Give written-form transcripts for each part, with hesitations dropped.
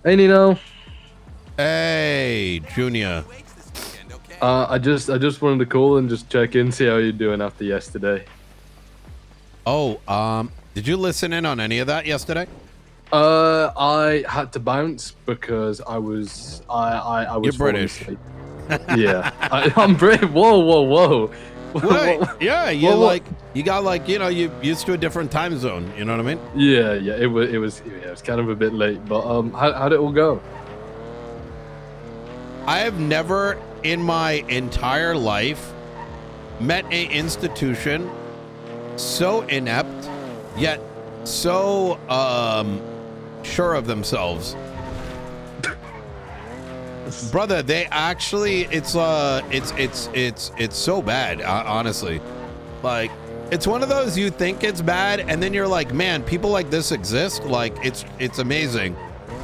Hey Nino, Hey, Junior. I just wanted to call and just check in, see how you're doing after yesterday. Oh, did you listen in on any of that yesterday? I had to bounce because I You're was falling British. asleep. Yeah, I'm brave. Whoa, whoa, whoa, What? what, Yeah, you what? you got you used to a different time zone. You know what I mean? Yeah, yeah. It was kind of a bit late, but how'd it all go? I have never in my entire life met a institution so inept yet so sure of themselves. Brother, they actually it's so bad, honestly. Like, it's one of those you think it's bad and then you're like, man, people like this exist. Like, it's amazing.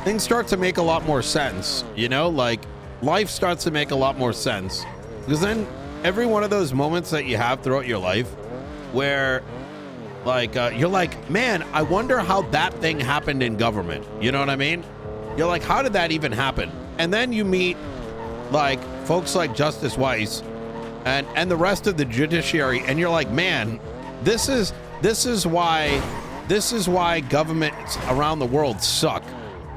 Things start to make a lot more sense, you know? Like, life starts to make a lot more sense. Because then every one of those moments that you have throughout your life where you're like, man, I wonder how that thing happened in government. You know what I mean? You're like, how did that even happen? And then you meet like folks like Justice Weiss and the rest of the judiciary, and you're like, man, this is why governments around the world suck,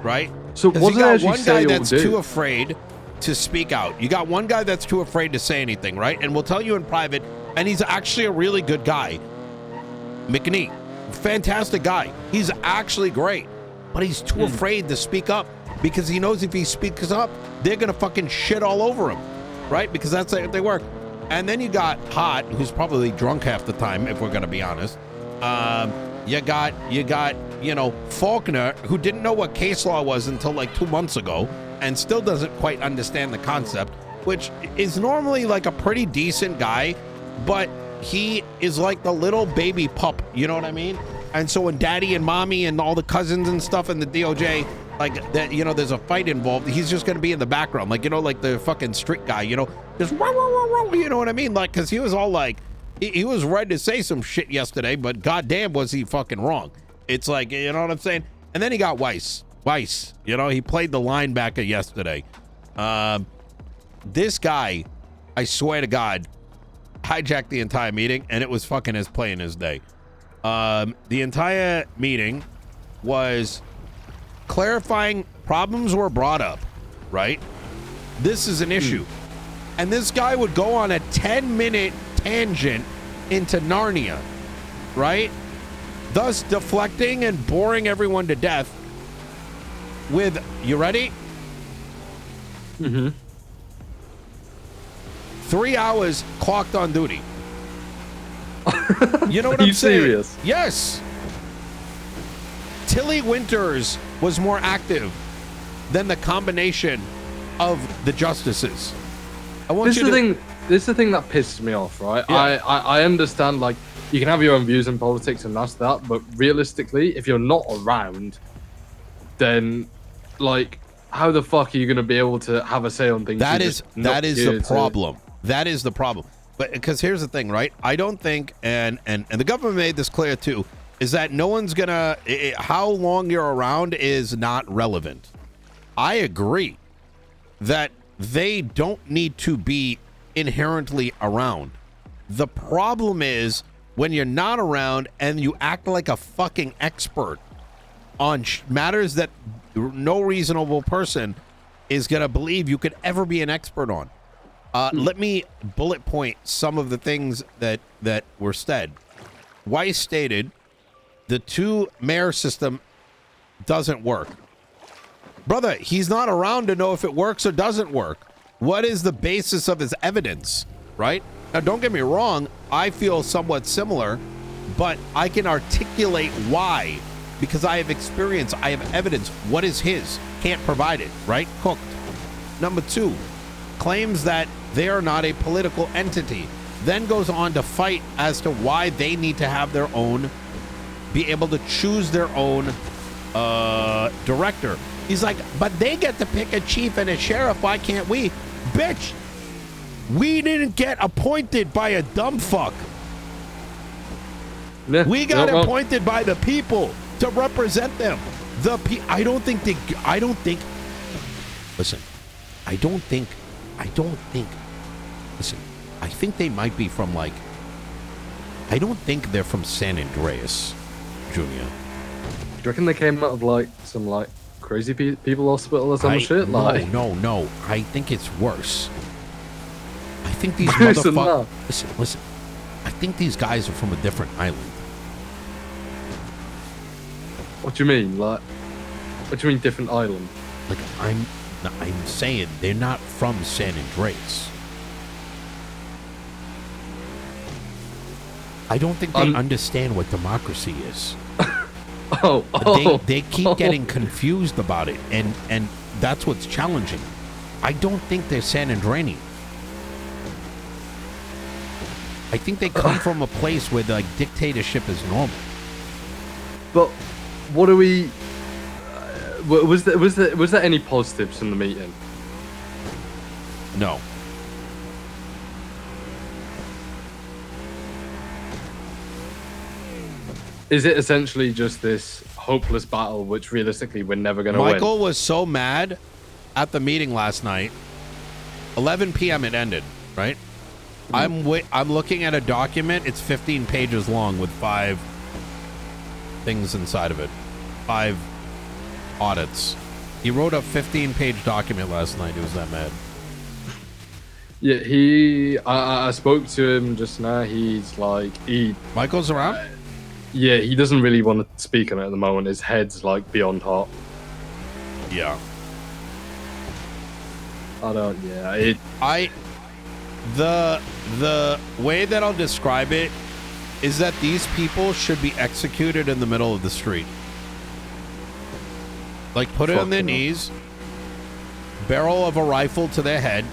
right? So Because what you did they got actually one say guy or that's too do? afraid to speak out. You got one guy that's too afraid to say anything, right? And will tell you in private, and he's actually a really good guy. McNeat, fantastic guy. He's actually great, but he's too afraid to speak up because he knows if he speaks up, they're gonna fucking shit all over him, right? Because that's how they work. And then you got Hot, who's probably drunk half the time, if we're gonna be honest. You got Faulkner, who didn't know what case law was until like 2 months ago, and still doesn't quite understand the concept, which is normally like a pretty decent guy, but he is like the little baby pup, you know what I mean? And so when daddy and mommy and all the cousins and stuff and the DOJ, like that, there's a fight involved, he's just gonna be in the background, like, like the fucking street guy, just wah, wah, wah, wah, you know what I mean? Like, because he was all like, he was ready to say some shit yesterday, but goddamn was he fucking wrong. It's like, you know what I'm saying? And then he got Weiss, he played the linebacker yesterday. This guy, I swear to God, hijacked the entire meeting, and it was fucking his play in his day. The entire meeting was clarifying problems were brought up, right? This is an issue. And this guy would go on a 10-minute tangent into Narnia, right? Thus deflecting and boring everyone to death with, you ready? 3 hours clocked on duty. You know what Are I'm you saying? serious? Yes. Tilly Winters was more active than the combination of the justices. I want This you is to the thing. This is the thing that pisses me off, right? Yeah. I understand, like, you can have your own views in politics and that's that, but realistically, if you're not around, then like, how the fuck are you gonna be able to have a say on things? That You're is just not here the to. problem. That is the problem. But because here's the thing, right? I don't think, and the government made this clear too, is that no one's gonna. How long you're around is not relevant. I agree that they don't need to be inherently around. The problem is when you're not around and you act like a fucking expert on matters that no reasonable person is going to believe you could ever be an expert on. Let me bullet point some of the things that were said. Weiss stated the two-mayor system doesn't work. Brother, he's not around to know if it works or doesn't work. What is the basis of his evidence, right? Now, don't get me wrong. I feel somewhat similar, but I can articulate why. Because I have experience, I have evidence. What is his? Can't provide it, right? Cooked. Number two, claims that they are not a political entity. Then goes on to fight as to why they need to have their own, be able to choose their own director. He's like, but they get to pick a chief and a sheriff. Why can't we? Bitch, we didn't get appointed by a dumb fuck. Yeah, We got well, appointed by the people. to represent them. I don't think. Listen, listen, I think they might be from like, I don't think they're from San Andreas, Junior. Do you reckon they came out of like some like crazy people hospital or some shit? Like, no. I think it's worse. I think these Worse than motherfuckers. Listen. I think these guys are from a different island. What do you mean? Like, what do you mean different island? Like I'm saying they're not from San Andreas. I don't think they understand what democracy is. They keep getting confused about it, and that's what's challenging. I don't think they're San Andreas. I think they come from a place where like dictatorship is normal. But what do we? Was there any positives from the meeting? No. Is it essentially just this hopeless battle, which realistically we're never going to win? Michael was so mad at the meeting last night. 11 p.m. it ended, right? I'm looking at a document. It's 15 pages long with 5 things inside of it. 5 audits. He wrote a 15-page document last night. He was that mad. Yeah, I spoke to him just now. He's like, Michael's around? Yeah, he doesn't really want to speak on it at the moment. His head's like beyond hot. Yeah. The way that I'll describe it is that these people should be executed in the middle of the street. Like put it on their knees, barrel of a rifle to their head,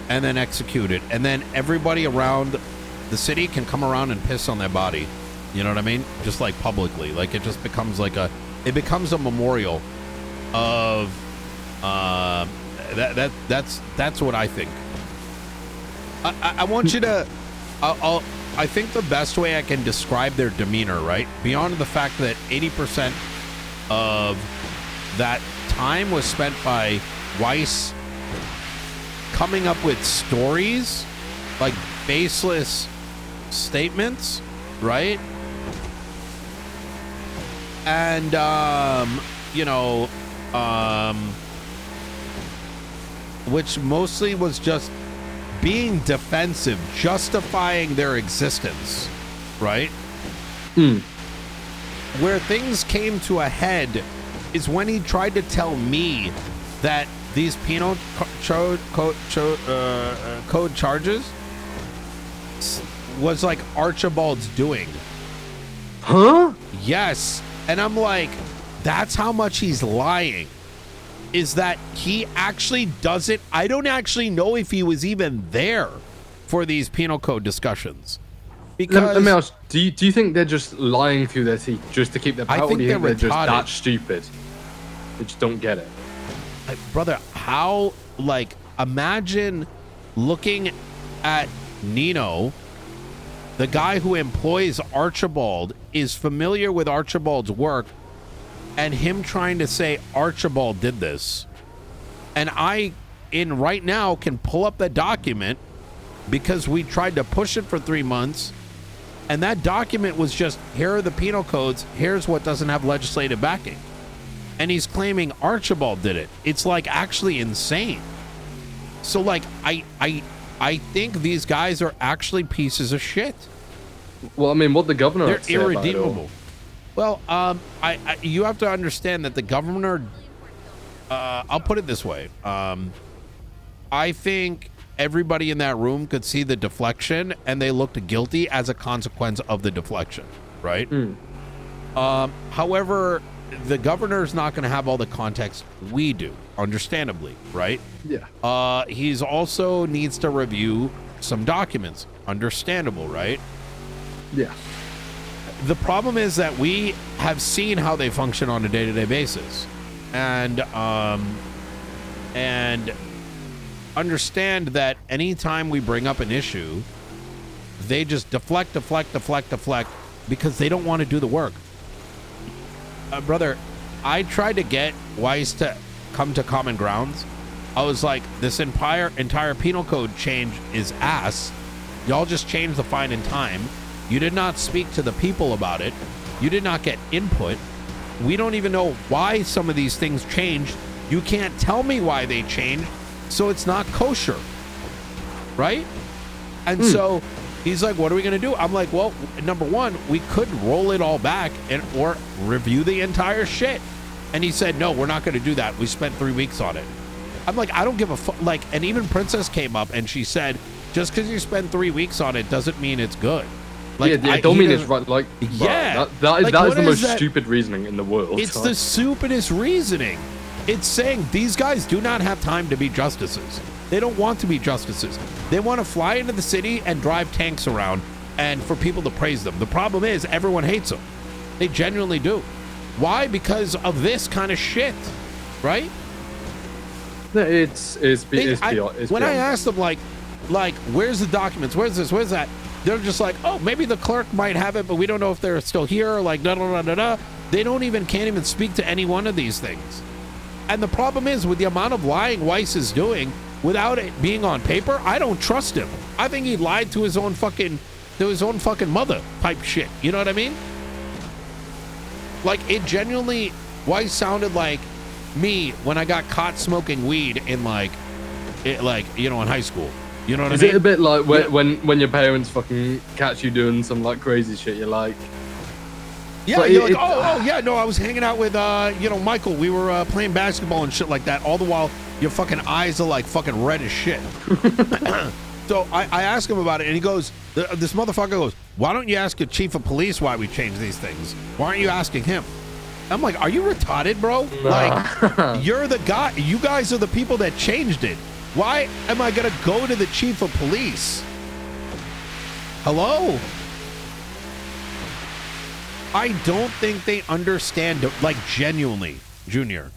and then executed. And then everybody around the city can come around and piss on their body. You know what I mean? Just like publicly. Like it just becomes like it becomes a memorial of that's what I think. I want you to I think the best way I can describe their demeanor, right? Beyond the fact that 80% of that time was spent by Weiss coming up with stories, like baseless statements, right? And, which mostly was just being defensive, justifying their existence, right? Where things came to a head is when he tried to tell me that these penal code charges was like Archibald's doing. Huh? Yes. And I'm like, that's how much he's lying. Is that he actually doesn't. I don't actually know if he was even there for these penal code discussions. Because let me ask, do you think they're just lying through their teeth just to keep their power? I think or do you think they're retarded. just that stupid? They just don't get it. Brother, how, like, imagine looking at Nino, the guy who employs Archibald, is familiar with Archibald's work, and him trying to say Archibald did this. And I, right now, can pull up the document because we tried to push it for 3 months, and that document was just, here are the penal codes, here's what doesn't have legislative backing. And he's claiming Archibald did it. It's like actually insane. So like I think these guys are actually pieces of shit. Well, I mean, what the governor They're had to say about it all. irredeemable. Well, you have to understand that the governor, I'll put it this way. I think everybody in that room could see the deflection and they looked guilty as a consequence of the deflection, right? However, the governor's not going to have all the context we do, understandably, right? Yeah. He's also needs to review some documents, understandable, right? Yeah. The problem is that we have seen how they function on a day-to-day basis, and understand that anytime we bring up an issue, they just deflect because they don't want to do the work. brother, I tried to get Weiss to come to common grounds. I was like, this entire penal code change is ass. Y'all just changed the fine and time. You did not speak to the people about it. You did not get input. We don't even know why some of these things changed. You can't tell me why they changed, so it's not kosher, right? And so he's like, what are we going to do? I'm like, well, number one, we could roll it all back or review the entire shit. And he said, no, we're not going to do that. We spent 3 weeks on it. I'm like, I don't give a fuck. Like, and even Princess came up and she said, just because you spend 3 weeks on it doesn't mean it's good. Like, yeah, don't mean it's right. Like, yeah, that is like, the most stupid reasoning in the world. It's the stupidest reasoning. It's saying these guys do not have time to be justices. They don't want to be justices. They want to fly into the city and drive tanks around and for people to praise them. The problem is everyone hates them. They genuinely do. Why? Because of this kind of shit, right? It's when I asked them like, where's the documents? Where's this? Where's that? They're just like, oh, maybe the clerk might have it, but we don't know if they're still here. Like, da da da da da. They can't even speak to any one of these things. And the problem is with the amount of lying Weiss is doing without it being on paper, I don't trust him. I think he lied to his own fucking mother type shit. You know what I mean? Like, it genuinely, Weiss sounded like me when I got caught smoking weed in in high school. You know what I mean? Is it a bit like when your parents fucking catch you doing some like crazy shit? You're like, yeah, you're like, oh yeah, no, I was hanging out with Michael. We were playing basketball and shit like that. All the while, your fucking eyes are like fucking red as shit. So I asked him about it, and he goes, this motherfucker goes, why don't you ask the chief of police why we changed these things? Why aren't you asking him? I'm like, are you retarded, bro? Nah. Like, you're the guy. You guys are the people that changed it. Why am I going to go to the chief of police? Hello? I don't think they understand, like, genuinely, Junior,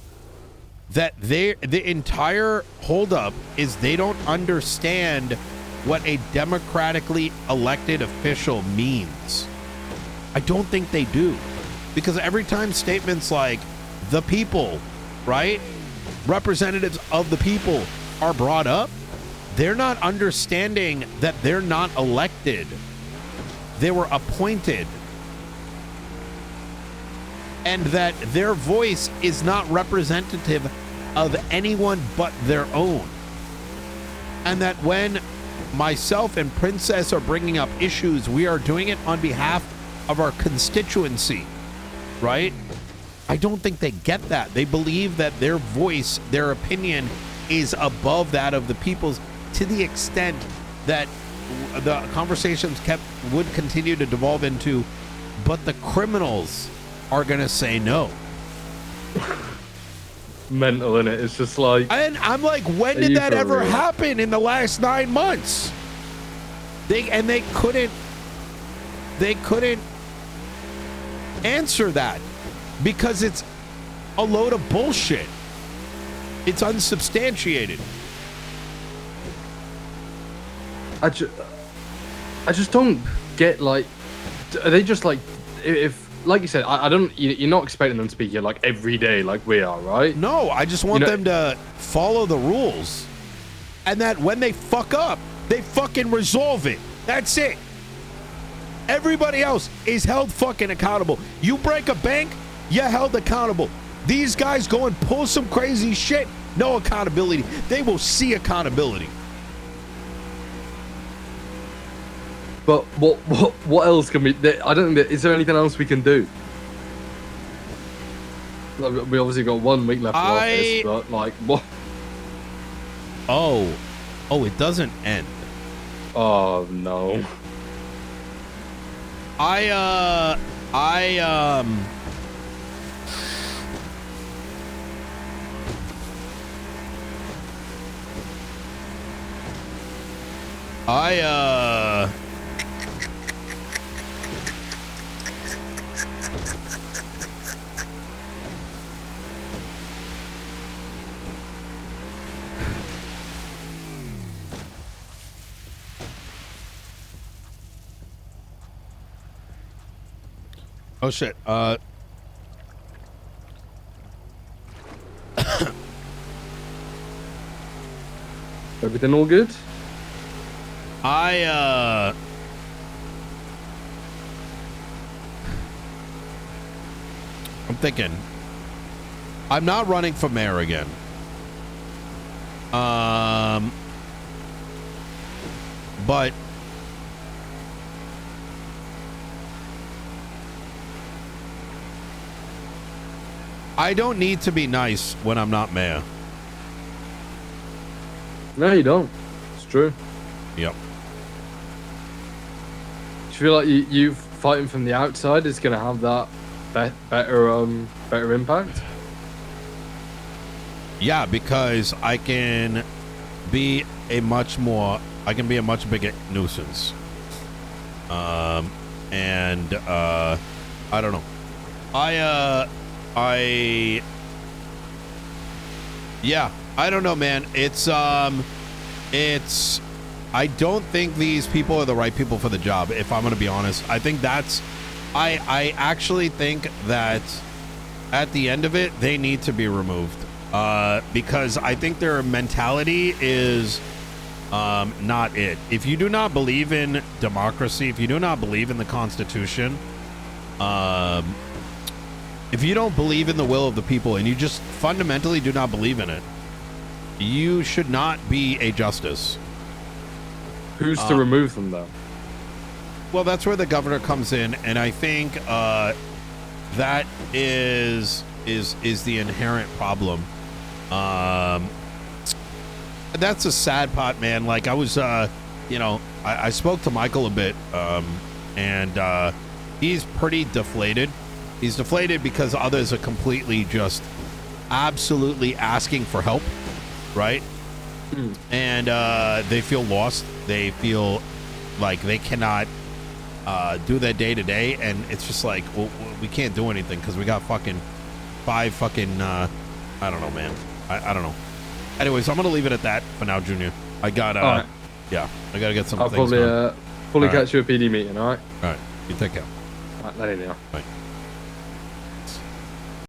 that the entire holdup is they don't understand what a democratically elected official means. I don't think they do. Because every time statements like the people, right? Representatives of the people are brought up, they're not understanding that they're not elected. They were appointed. And that their voice is not representative of anyone but their own. And that when myself and Princess are bringing up issues, we are doing it on behalf of our constituency, right? I don't think they get that. They believe that their voice, their opinion is above that of the people's, to the extent that the conversations would continue to devolve into, but the criminals are going to say no. Mental, innit? It's just like... And I'm like, when did that ever happen in the last 9 months? They couldn't answer that because it's a load of bullshit. It's unsubstantiated. I just don't get, like, are they just like, if like you said, I don't, you're not expecting them to be here like every day like we are, right? No, I just want them to follow the rules, and that when they fuck up, they fucking resolve it. That's it. Everybody else is held fucking accountable. You break a bank, you're held accountable. These guys go and pull some crazy shit, no accountability. They will see accountability. But what else can we? I don't think. Is there anything else we can do? Like, we obviously got 1 week left of office, but like what? Oh, it doesn't end. Oh no. I oh shit. Everything all good? I'm thinking. I'm not running for mayor again. But I don't need to be nice when I'm not mayor. No, you don't. It's true. Yep. Do you feel like you fighting from the outside is going to have that better impact? Yeah, because I can be a much bigger nuisance. And I don't know. Yeah, I don't know, man. It's I don't think these people are the right people for the job, if I'm gonna be honest. I think I actually think that at the end of it, they need to be removed. Because I think their mentality is not it. If you do not believe in democracy, if you do not believe in the Constitution, if you don't believe in the will of the people and you just fundamentally do not believe in it, you should not be a justice. Who's to remove them, though? Well, that's where the governor comes in, and I think that is the inherent problem. That's a sad part, man. Like I was, I spoke to Michael a bit, and he's pretty deflated. He's deflated because others are completely just absolutely asking for help, right? And they feel lost. They feel like they cannot do their day to day, and it's just like, well, we can't do anything because we got fucking 5 fucking I don't know, man. I don't know. Anyways, I'm gonna leave it at that for now, Junior. I got right. Yeah, I gotta get some I'll things probably done. probably catch you at PD meeting. All right. All right. You take care. All right, let me know. Bye.